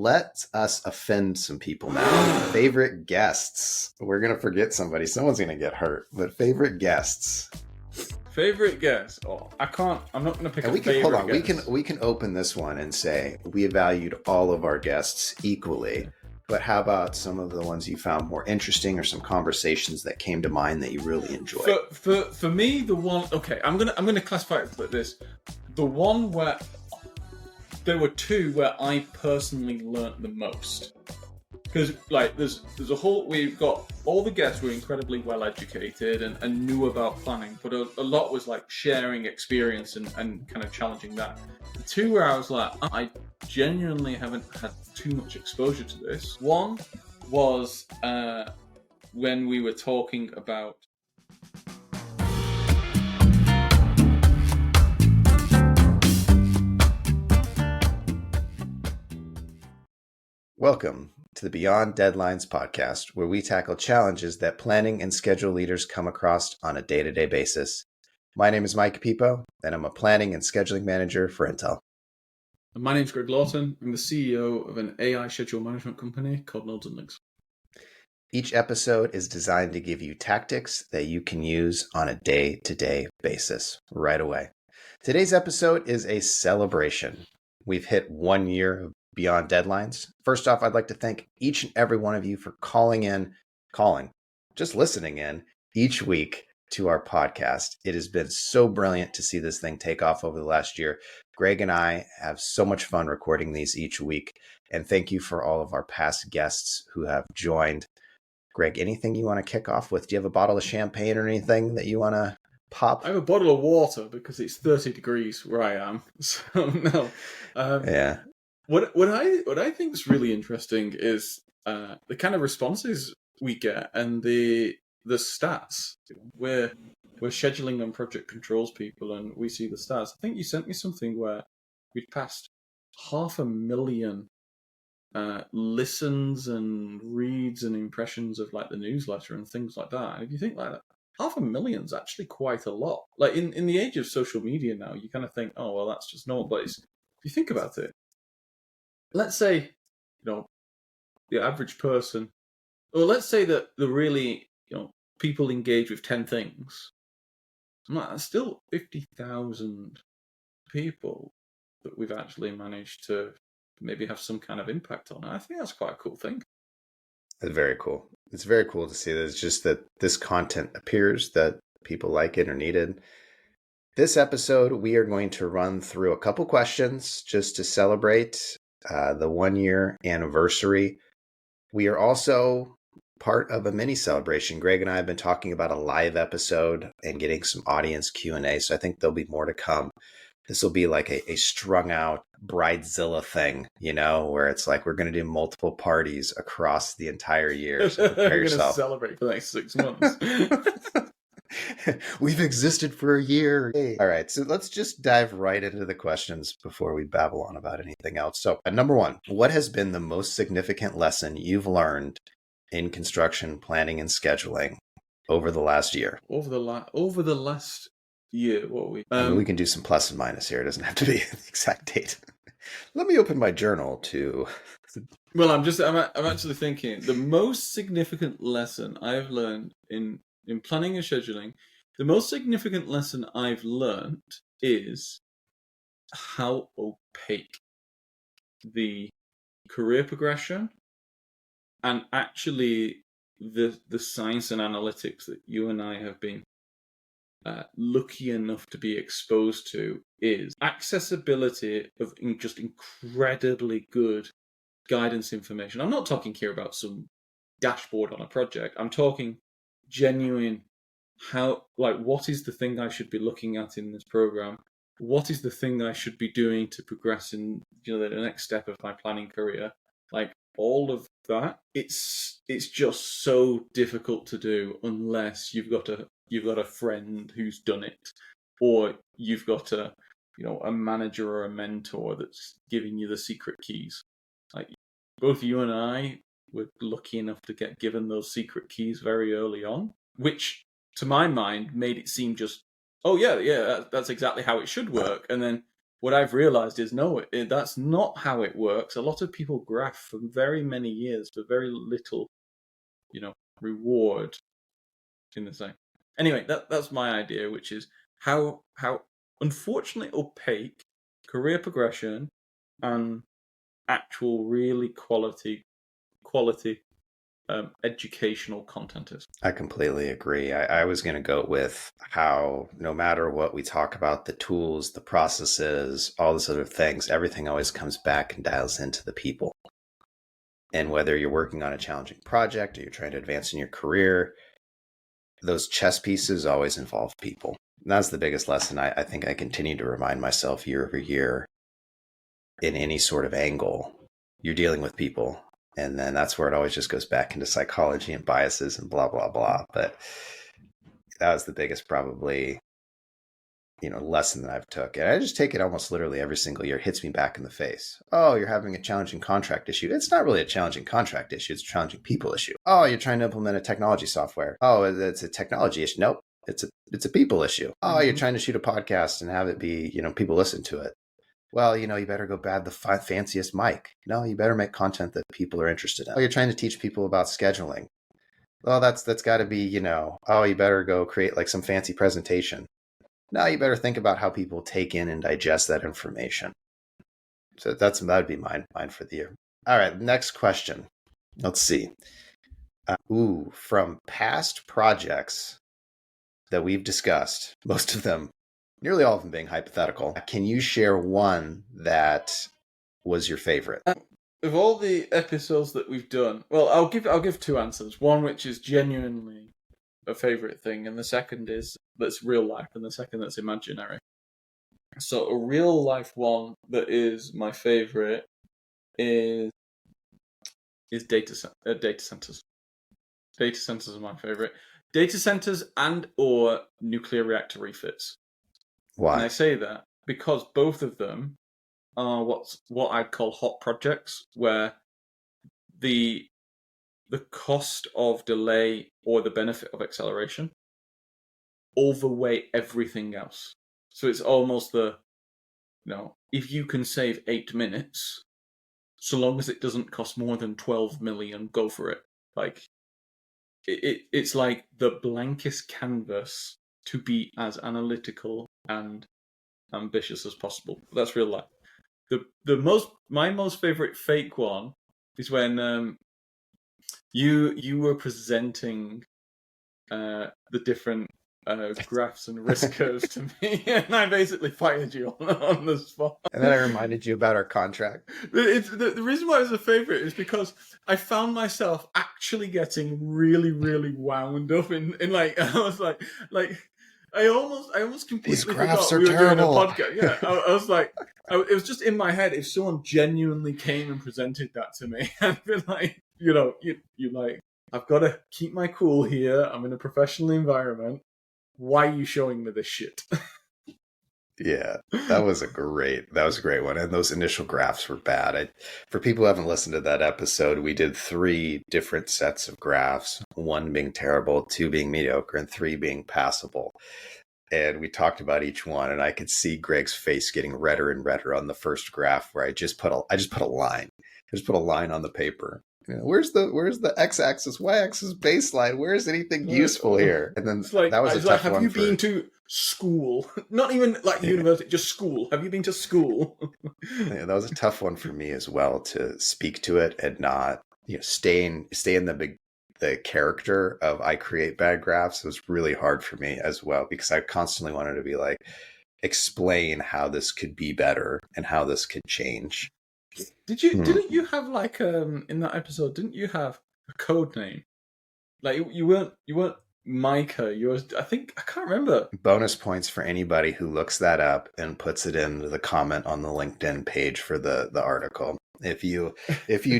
let us offend some people now. Favorite guests. We're going to forget somebody. Someone's going to get hurt. But favorite guests. Favorite guest? Oh, I'm not going to pick a favorite Hold on. guest. We can open this one and say we valued all of our guests equally. But how about some of the ones you found more interesting, or some conversations that came to mind that you really enjoyed? For me, the one. Okay, I'm gonna classify it like this. The one where there were two where I personally learnt the most. Because there's a whole, we've got all the guests were incredibly well educated and knew about planning, but a lot was like sharing experience and kind of challenging that. The two where I was like, I genuinely haven't had too much exposure to this. One was when we were talking about Welcome to the Beyond Deadlines podcast, where we tackle challenges that planning and schedule leaders come across on a day-to-day basis. My name is Micah Pipo, and I'm a planning and scheduling manager for Intel. My name's Greg Lawton. I'm the CEO of an AI schedule management company called Nodes and Links. Each episode is designed to give you tactics that you can use on a day-to-day basis right away. Today's episode is a celebration. We've hit 1 year of Beyond Deadlines. First off, I'd like to thank each and every one of you for just listening in each week to our podcast. It has been so brilliant to see this thing take off over the last year. Greg and I have so much fun recording these each week. And thank you for all of our past guests who have joined. Greg, anything you want to kick off with? Do you have a bottle of champagne or anything that you want to pop? I have a bottle of water because it's 30 degrees where I am. So no. Yeah. What I think is really interesting is the kind of responses we get and the stats. We're scheduling and project controls people, and we see the stats. I think you sent me something where we'd passed 500,000 listens and reads and impressions of like the newsletter and things like that. And if you think like that, 500,000 is actually quite a lot. Like in the age of social media now, you kind of think, oh well, that's just normal. But if you think about it, let's say, the average person, or let's say that the really, people engage with 10 things. That's still 50,000 people that we've actually managed to maybe have some kind of impact on. I think that's quite a cool thing. It's very cool. It's very cool to see that it's just that this content appears, that people like it or need it. This episode, we are going to run through a couple questions just to celebrate the 1 year anniversary. We are also part of a mini celebration. Greg and I have been talking about a live episode and getting some audience Q&A, so I think there'll be more to come. This will be like a strung out Bridezilla thing, where it's like we're going to do multiple parties across the entire year. So prepare You're yourself. Going to celebrate for the next 6 months. We've existed for a year. All right, so let's just dive right into the questions before we babble on about anything else. So, number one, what has been the most significant lesson you've learned in construction planning and scheduling over the last year? Over the last year, what we? We can do some plus and minus here. It doesn't have to be the exact date. Let me open my journal to. Well, I'm actually thinking the most significant lesson I've learned in planning and scheduling. The most significant lesson I've learned is how opaque the career progression and actually the science and analytics that you and I have been lucky enough to be exposed to is. Accessibility of just incredibly good guidance information. I'm not talking here about some dashboard on a project. I'm talking genuine what is the thing I should be looking at in this program? What is the thing I should be doing to progress in the next step of my planning career? Like all of that, it's just so difficult to do unless you've got a friend who's done it, or you've got a manager or a mentor that's giving you the secret keys. Like both you and I were lucky enough to get given those secret keys very early on, which to my mind made it seem just, oh yeah, that's exactly how it should work. And then what I've realized is no, that's not how it works. A lot of people graph for very many years for very little, reward in the same. Anyway, that's my idea, which is how unfortunately opaque career progression and actual really quality educational content is. I completely agree. I was going to go with how no matter what we talk about, the tools, the processes, all these other things, everything always comes back and dials into the people. And whether you're working on a challenging project or you're trying to advance in your career, those chess pieces always involve people. And that's the biggest lesson I think I continue to remind myself year over year. In any sort of angle, you're dealing with people. And then that's where it always just goes back into psychology and biases and blah, blah, blah. But that was the biggest probably, lesson that I've took. And I just take it almost literally every single year. It hits me back in the face. Oh, you're having a challenging contract issue. It's not really a challenging contract issue. It's a challenging people issue. Oh, you're trying to implement a technology software. Oh, it's a technology issue. Nope. It's a people issue. Oh, you're trying to shoot a podcast and have it be, people listen to it. Well, you better go grab the fanciest mic. No, you better make content that people are interested in. Oh, you're trying to teach people about scheduling. Well, that's got to be, oh, you better go create like some fancy presentation. No, you better think about how people take in and digest that information. So that'd be mine for the year. All right, next question. Let's see. From past projects that we've discussed, most of them, nearly all of them being hypothetical, can you share one that was your favorite? Of all the episodes that we've done, well, I'll give two answers. One which is genuinely a favorite thing, and the second is that's real life, and the second that's imaginary. So a real life one that is my favorite is data centers. Data centers are my favorite. Data centers and or nuclear reactor refits. Why? And I say that because both of them are what I'd call hot projects, where the cost of delay or the benefit of acceleration overweigh everything else. So it's almost if you can save 8 minutes, so long as it doesn't cost more than 12 million, go for it. Like it's like the blankest canvas to be as analytical and ambitious as possible. That's real life. My most favorite fake one is when you were presenting the different graphs and risk curves to me, and I basically fired you on the spot. And then I reminded you about our contract. The reason why it's a favorite is because I found myself actually getting really, really wound up in like I was like. I almost completely forgot we were doing a podcast. Yeah, I was like, it was just in my head. If someone genuinely came and presented that to me, I'd be like, you like, I've got to keep my cool here. I'm in a professional environment. Why are you showing me this shit? Yeah, that was a great one. And those initial graphs were bad. For people who haven't listened to that episode, we did 3 different sets of graphs, 1 being terrible, 2 being mediocre, and 3 being passable. And we talked about each one, and I could see Greg's face getting redder and redder on the first graph where I just put a line. I just put a line on the paper. Where's the x-axis, y-axis baseline? Where's anything useful here? And then that was a tough one. Have you been to school? Not even like university, just school. Have you been to school? Yeah, that was a tough one for me as well, to speak to it and not stay in the character of I create bad graphs. It was really hard for me as well, because I constantly wanted to be like, explain how this could be better and how this could change. Didn't you have like in that episode? Didn't you have a code name? Like you weren't Micah. I can't remember. Bonus points for anybody who looks that up and puts it in the comment on the LinkedIn page for the article. If you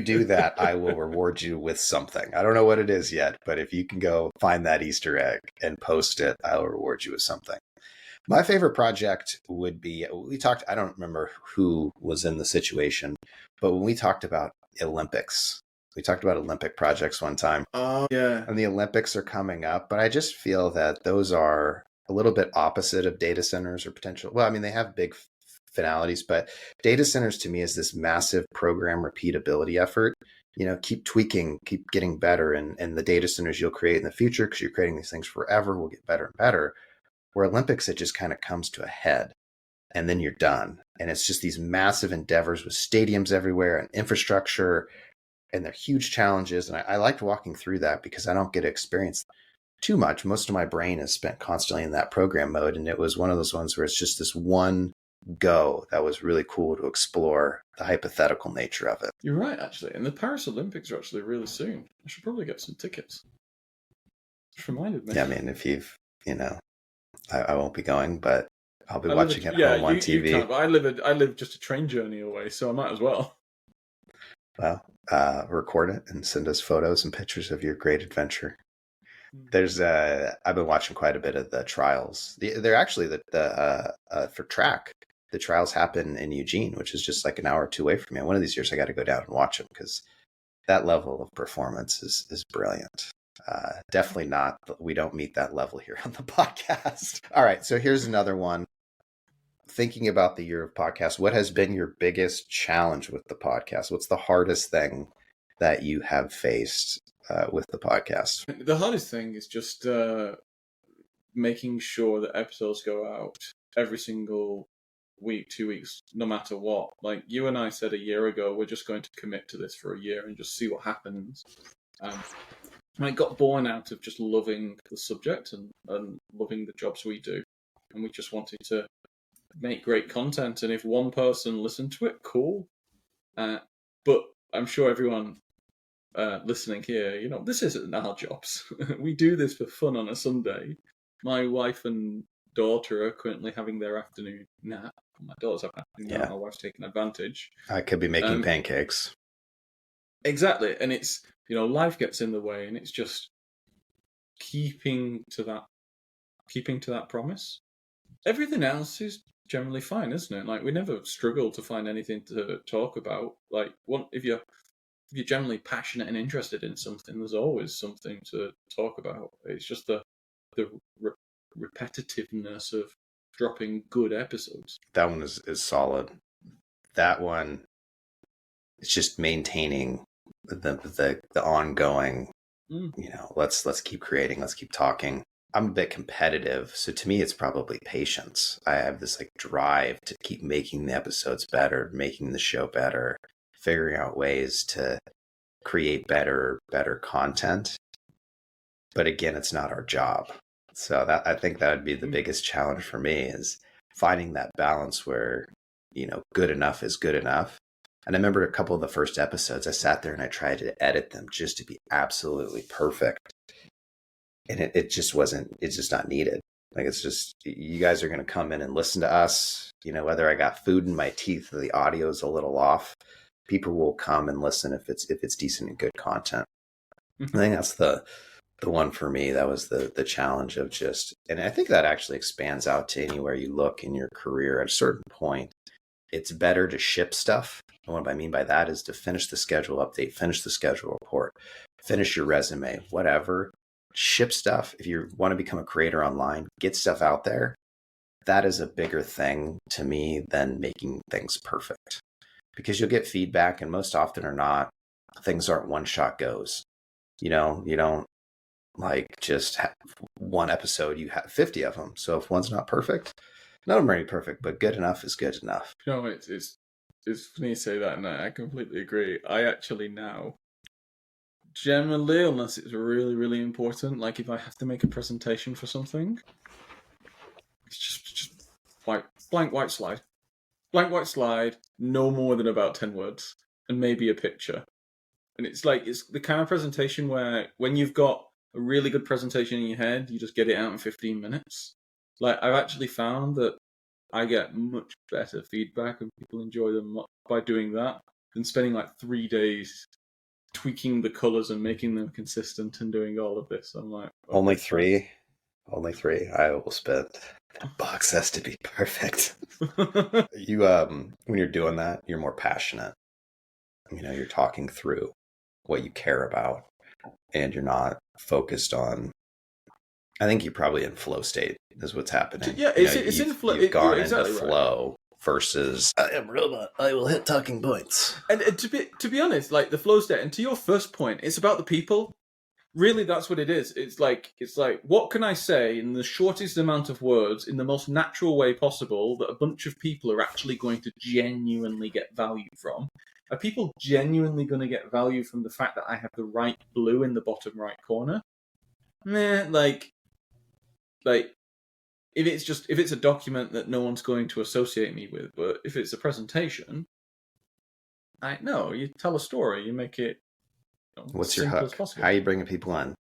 do that, I will reward you with something. I don't know what it is yet, but if you can go find that Easter egg and post it, I'll reward you with something. My favorite project would be, I don't remember who was in the situation, but when we talked about Olympics, we talked about Olympic projects one time. Oh, yeah. And the Olympics are coming up, but I just feel that those are a little bit opposite of data centers or potential. Well, I mean, they have big finalities. But data centers to me is this massive program repeatability effort. Keep tweaking, keep getting better. And the data centers you'll create in the future, because you're creating these things forever, will get better and better. Where Olympics, it just kind of comes to a head and then you're done. And it's just these massive endeavors with stadiums everywhere and infrastructure, and they're huge challenges. And I liked walking through that because I don't get to experience too much. Most of my brain is spent constantly in that program mode. And it was one of those ones where it's just this one go that was really cool to explore the hypothetical nature of it. You're right, actually. And the Paris Olympics are actually really soon. I should probably get some tickets. Just reminded me. Yeah, I mean, if you've, I won't be going, but I'll be watching it home on TV. You can't, but I live just a train journey away, so I might as well. Well, record it and send us photos and pictures of your great adventure. There's I've been watching quite a bit of the trials. They're actually for track. The trials happen in Eugene, which is just like an hour or two away from me. One of these years I got to go down and watch them because that level of performance is brilliant. Definitely not. We don't meet that level here on the podcast. All right. So here's another one. Thinking about the year of podcast, what has been your biggest challenge with the podcast? What's the hardest thing that you have faced with the podcast? The hardest thing is just making sure that episodes go out every single week, 2 weeks, no matter what. Like you and I said a year ago, we're just going to commit to this for a year and just see what happens. I got born out of just loving the subject and loving the jobs we do. And we just wanted to make great content. And if one person listened to it, cool. But I'm sure everyone listening here, this isn't our jobs. We do this for fun on a Sunday. My wife and daughter are currently having their afternoon nap. My daughter's having an afternoon nap. My wife's taking advantage. I could be making pancakes. Exactly. And it's, life gets in the way, and it's just keeping to that promise. Everything else is generally fine, isn't it? Like we never struggle to find anything to talk about. Like if you're generally passionate and interested in something, there's always something to talk about. It's just the repetitiveness of dropping good episodes. That one is solid. That one, it's just maintaining the ongoing. Let's keep creating. Let's keep talking. I'm a bit competitive, so to me, it's probably patience. I have this drive to keep making the episodes better, making the show better, figuring out ways to create better content. But again, it's not our job. So I think that would be the biggest challenge for me, is finding that balance where, good enough is good enough. And I remember a couple of the first episodes, I sat there and I tried to edit them just to be absolutely perfect. And it's just not needed. Like, it's just, you guys are going to come in and listen to us, whether I got food in my teeth or the audio is a little off, people will come and listen if it's decent and good content. I think that's the one for me. That was the challenge of just, and I think that actually expands out to anywhere you look in your career. At a certain point, it's better to ship stuff. And what I mean by that is to finish the schedule update, finish the schedule report, finish your resume, whatever. Ship stuff. If you want to become a creator online, get stuff out there. That is a bigger thing to me than making things perfect, because you'll get feedback, and most often or not, things aren't one shot goes. You don't just have one episode, you have 50 of them. So if one's not perfect, none of them are really perfect, but good enough is good enough. It's funny you say that, and I completely agree. I actually now, generally, unless it's really, really important, like if I have to make a presentation for something, it's just blank white slide, no more than about 10 words, and maybe a picture. And it's the kind of presentation where when you've got a really good presentation in your head, you just get it out in 15 minutes. Like, I've actually found that I get much better feedback and people enjoy them by doing that than spending 3 days tweaking the colors and making them consistent and doing all of this. I'm like, only three. I will spend. The box has to be perfect. You when you're doing that, you're more passionate. You're talking through what you care about, and you're not focused on. I think you're probably in flow state is what's happening. Yeah, it's in flow. You've gone into flow, versus I am robot, I will hit talking points. And to be honest, like the flow state, and to your first point, it's about the people. Really, that's what it is. It's like what can I say in the shortest amount of words in the most natural way possible that a bunch of people are actually going to genuinely get value from? Are people genuinely going to get value from the fact that I have the right blue in the bottom right corner? Meh, like if it's a document that no one's going to associate me with, but if it's a presentation, you tell a story, you make it what's your hook? How are you bringing people in?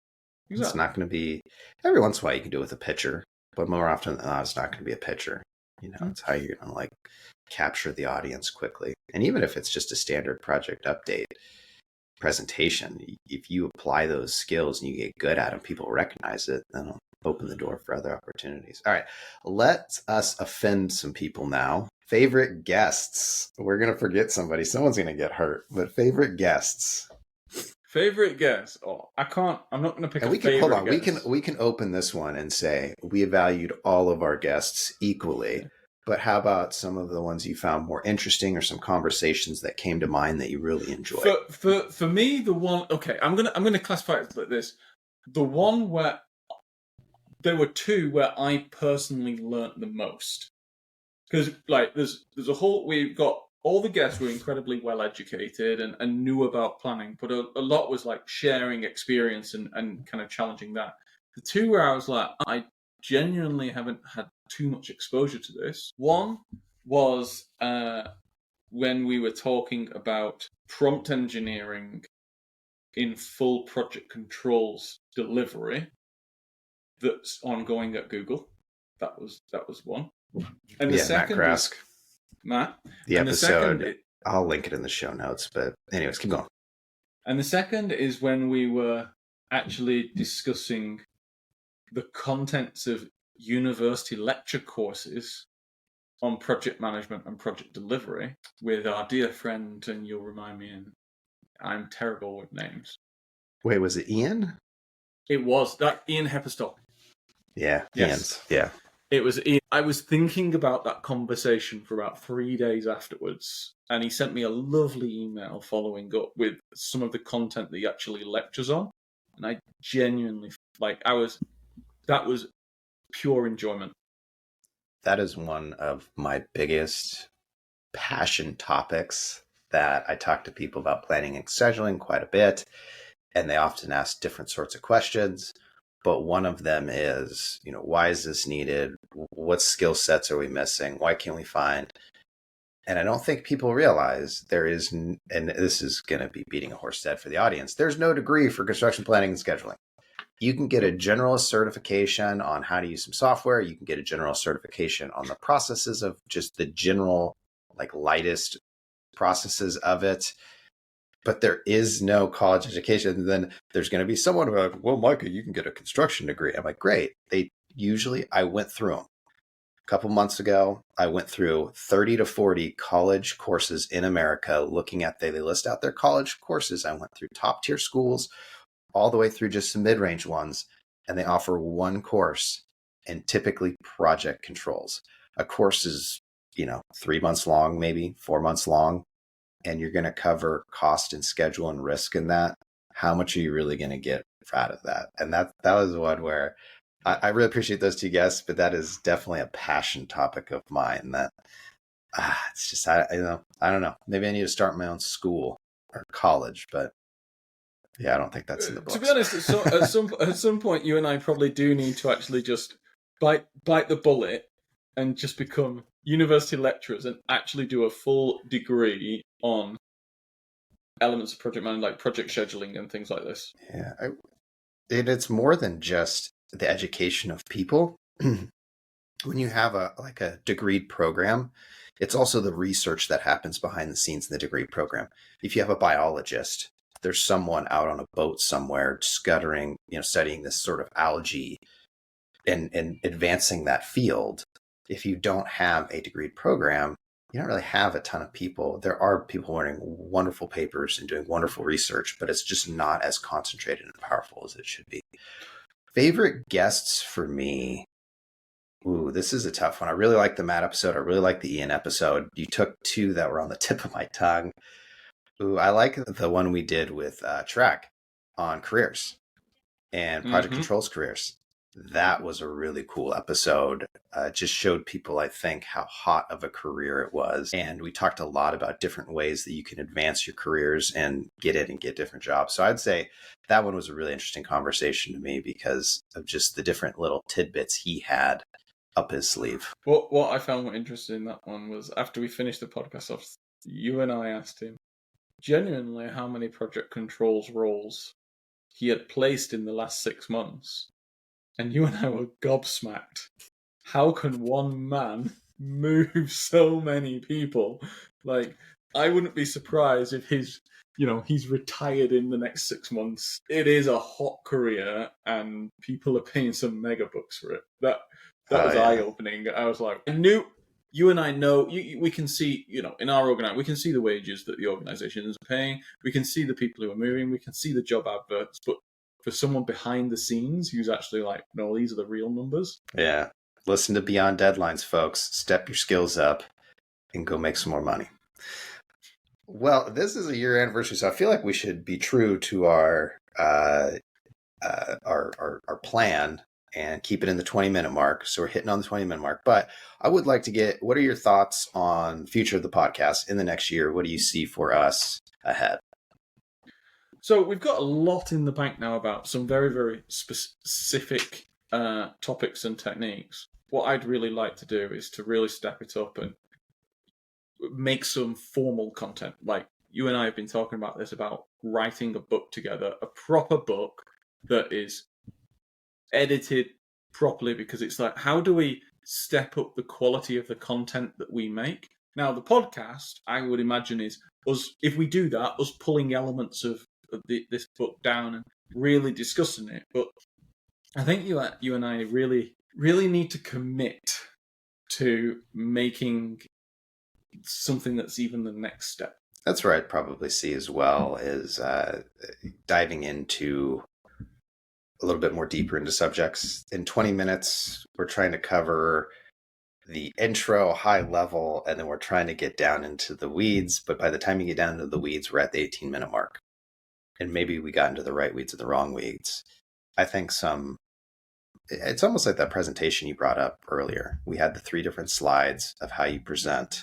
Exactly. It's not going to be every once in a while you can do it with a picture, but more often than not, it's not going to be a picture. It's how you're going to like capture the audience quickly. And even if it's just a standard project update presentation, if you apply those skills and you get good at them, people recognize it, then it'll open the door for other opportunities. All right, let us offend some people now. Favorite guests. We're going to forget somebody. Someone's going to get hurt, but favorite guests. Favorite guest? Oh, I'm not going to pick a favorite hold on. guest. We can open this one and say we valued all of our guests equally. But how about some of the ones you found more interesting, or some conversations that came to mind that you really enjoyed? For me, the one. Okay, I'm gonna classify it like this. The one where there were two where I personally learnt the most, because like there's a whole. We've got all the guests were incredibly well educated and knew about planning, but a lot was like sharing experience and kind of challenging that. The two where I was like, I genuinely haven't had too much exposure to this. One was when we were talking about prompt engineering in full project controls delivery that's ongoing at Google. That was one. And the second Matt Krask. Matt. The episode, I'll link it in the show notes, but anyways, keep going. And the second is when we were actually discussing the contents of university lecture courses on project management and project delivery with our dear friend, and you'll remind me, and I'm terrible with names. Wait, was it Ian? It was that Ian Hepperstall. Yeah, yes. Ian's. Yeah. It was Ian. I was thinking about that conversation for about 3 days afterwards, and he sent me a lovely email following up with some of the content that he actually lectures on, and I genuinely that was pure enjoyment. That is one of my biggest passion topics that I talk to people about planning and scheduling quite a bit, and they often ask different sorts of questions. But one of them is, why is this needed? What skill sets are we missing? Why can't we find? And I don't think people realize there is, and this is going to be beating a horse dead for the audience, there's no degree for construction planning and scheduling. You can get a generalist certification on how to use some software. You can get a general certification on the processes of just the general, like lightest processes of it. But there is no college education. And then there's going to be someone who's like, well, Micah, you can get a construction degree. I'm like, great. I went through them. A couple months ago, I went through 30 to 40 college courses in America looking at, they list out their college courses. I went through top tier schools all the way through just some mid-range ones, and they offer one course, and typically project controls. A course is, 3 months long, maybe 4 months long, and you're going to cover cost and schedule and risk in that. How much are you really going to get out of that? And that was one where I really appreciate those two guests, but that is definitely a passion topic of mine. That it's just I don't know. Maybe I need to start my own school or college, but yeah, I don't think that's in the books. To be honest, at some point, you and I probably do need to actually just bite the bullet and just become university lecturers and actually do a full degree on elements of project management, like project scheduling and things like this. Yeah, it's more than just the education of people. When you have a degreed program, it's also the research that happens behind the scenes in the degree program. If you have a biologist, there's someone out on a boat somewhere studying this sort of algae and advancing that field. If you don't have a degreed program, you don't really have a ton of people. There are people writing wonderful papers and doing wonderful research, but it's just not as concentrated and powerful as it should be. Favorite guests for me, Ooh, this is a tough one. I really like the Matt episode. I really like the Ian episode. You took two that were on the tip of my tongue. Ooh, I like the one we did with Trek on careers and Project Mm-hmm. Control's careers. That was a really cool episode. Just showed people, I think, how hot of a career it was. And we talked a lot about different ways that you can advance your careers and get in and get different jobs. So I'd say that one was a really interesting conversation to me because of just the different little tidbits he had up his sleeve. What I found interesting in that one was after we finished the podcast off, you and I asked him genuinely how many Project Controls roles he had placed in the last 6 months. And you and I were gobsmacked. How can one man move so many people? Like, I wouldn't be surprised if he's retired in the next 6 months. It is a hot career, and people are paying some mega bucks for it. That was eye-opening. I was like, I knew. You and I know, we can see, in our organization, we can see the wages that the organization is paying. We can see the people who are moving. We can see the job adverts. But for someone behind the scenes who's actually like, no, these are the real numbers. Yeah. Listen to Beyond Deadlines, folks. Step your skills up and go make some more money. Well, this is a year anniversary, so I feel like we should be true to our plan and keep it in the 20-minute mark. So we're hitting on the 20-minute mark. But I would like to get, what are your thoughts on future of the podcast in the next year? What do you see for us ahead? So we've got a lot in the bank now about some very, very specific topics and techniques. What I'd really like to do is to really step it up and make some formal content. Like you and I have been talking about this, about writing a book together, a proper book that is edited properly, because it's like, how do we step up the quality of the content that we make? Now, the podcast, I would imagine, is us, if we do that, us pulling elements of this book down and really discussing it. But I think you and I really, really need to commit to making something that's even the next step. That's where I'd probably see as well, is diving into a little bit more deeper into subjects. In 20 minutes, we're trying to cover the intro, high level, and then we're trying to get down into the weeds. But by the time you get down into the weeds, we're at the 18-minute mark. And maybe we got into the right weeds or the wrong weeds. I think it's almost like that presentation you brought up earlier. We had the 3 different slides of how you present,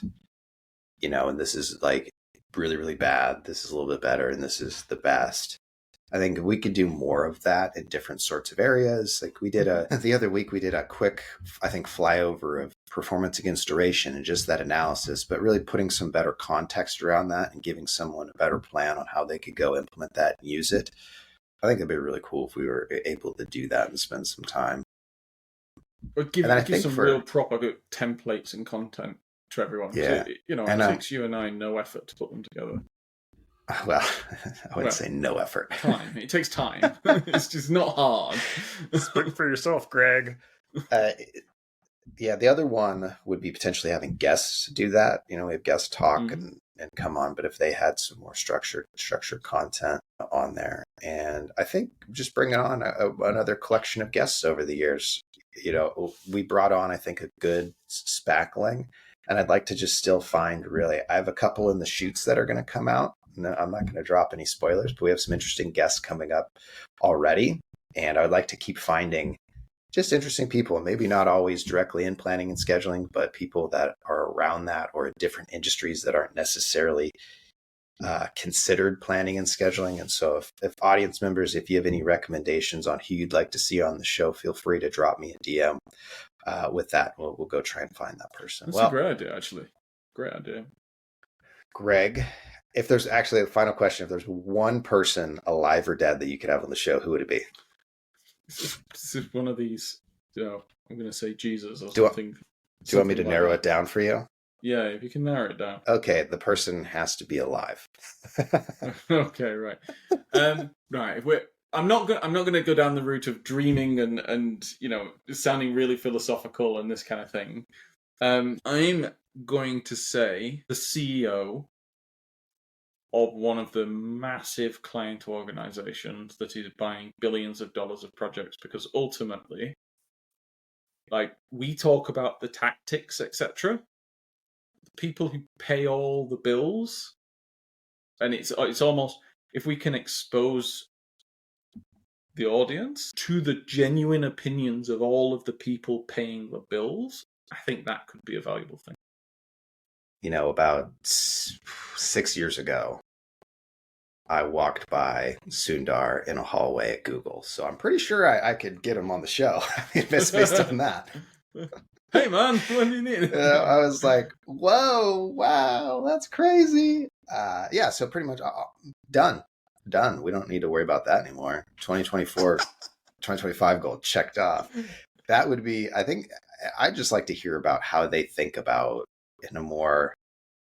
and this is like really, really bad. This is a little bit better. And this is the best. I think we could do more of that in different sorts of areas. Like the other week, we did a quick, I think, flyover of performance against duration and just that analysis, but really putting some better context around that and giving someone a better plan on how they could go implement that and use it. I think it'd be really cool if we were able to do that and spend some time. Or give some real proper templates and content to everyone. Yeah. It takes you and I no effort to put them together. Well, I wouldn't say no effort. Time. It takes time. It's just not hard. Speak for yourself, Greg. Yeah, the other one would be potentially having guests do that. We have guests talk and come on, but if they had some more structured content on there. And I think just bringing on another collection of guests over the years. We brought on, I think, a good spackling, and I'd like to just still find I have a couple in the shoots that are going to come out. No, I'm not going to drop any spoilers, but we have some interesting guests coming up already. And I would like to keep finding just interesting people, maybe not always directly in planning and scheduling, but people that are around that or in different industries that aren't necessarily considered planning and scheduling. And so if audience members, if you have any recommendations on who you'd like to see on the show, feel free to drop me a DM with that. We'll go try and find that person. That's a great idea, actually. Great idea. Greg, if there's actually a final question, if there's one person alive or dead that you could have on the show, who would it be? This is one of these, I'm going to say Jesus or something. Do you want me to narrow it down for you? Yeah, if you can narrow it down. Okay, the person has to be alive. Okay, right. Right. I'm not going to go down the route of dreaming and sounding really philosophical and this kind of thing. I'm going to say the CEO of one of the massive client organizations that is buying billions of dollars of projects, because ultimately Like, we talk about the tactics, etc. The people who pay all the bills, and it's almost, if we can expose the audience to the genuine opinions of all of the people paying the bills, I think that could be a valuable thing. About 6 years ago, I walked by Sundar in a hallway at Google, so I'm pretty sure I could get him on the show. I mean, based on that. Hey man, what do you need? I was like, whoa, wow, that's crazy. Yeah, so pretty much done. We don't need to worry about that anymore. 2024, 2025 goal checked off. That would be, I think, I'd just like to hear about how they think about in a more,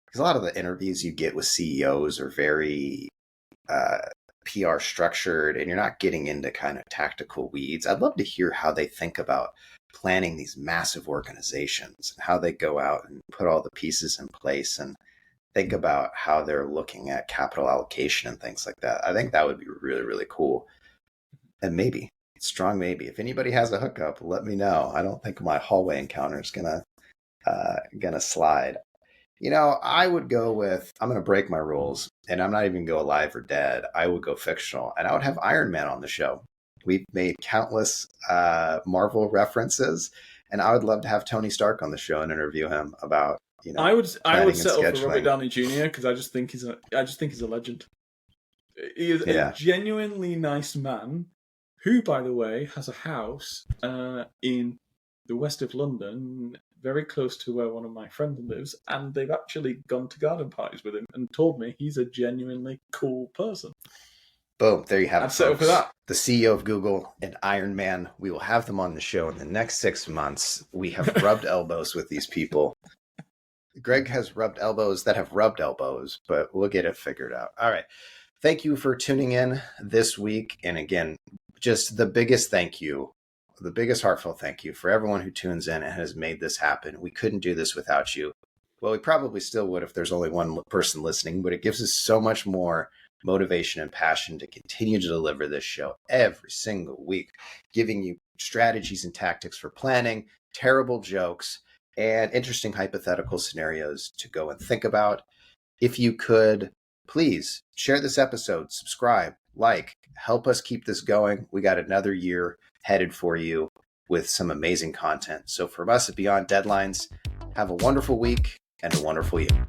because a lot of the interviews you get with CEOs are very PR structured, and you're not getting into kind of tactical weeds. I'd love to hear how they think about planning these massive organizations and how they go out and put all the pieces in place and think about how they're looking at capital allocation and things like that. I think that would be really, really cool. And maybe, strong maybe, if anybody has a hookup, let me know. I don't think my hallway encounter is gonna slide. I would go with, I'm going to break my rules, and I'm not even go alive or dead. I would go fictional, and I would have Iron Man on the show. We've made countless Marvel references, and I would love to have Tony Stark on the show and interview him about, I would settle for Robert scheduling. Downey Jr. because I just think he's a legend. He is a genuinely nice man who, by the way, has a house in the west of London, very close to where one of my friends lives, and they've actually gone to garden parties with him and told me he's a genuinely cool person. Boom, there you have it. I'd settle for that. The CEO of Google and Iron Man. We will have them on the show in the next 6 months. We have rubbed elbows with these people. Greg has rubbed elbows that have rubbed elbows, but we'll get it figured out. All right. Thank you for tuning in this week. And again, just the biggest thank you, the biggest heartfelt thank you for everyone who tunes in and has made this happen. We couldn't do this without you. Well, we probably still would if there's only one person listening, but it gives us so much more motivation and passion to continue to deliver this show every single week, giving you strategies and tactics for planning, terrible jokes, and interesting hypothetical scenarios to go and think about. If you could, please share this episode, subscribe, help us keep this going. We got another year headed for you with some amazing content. So from us at Beyond Deadlines, have a wonderful week and a wonderful year.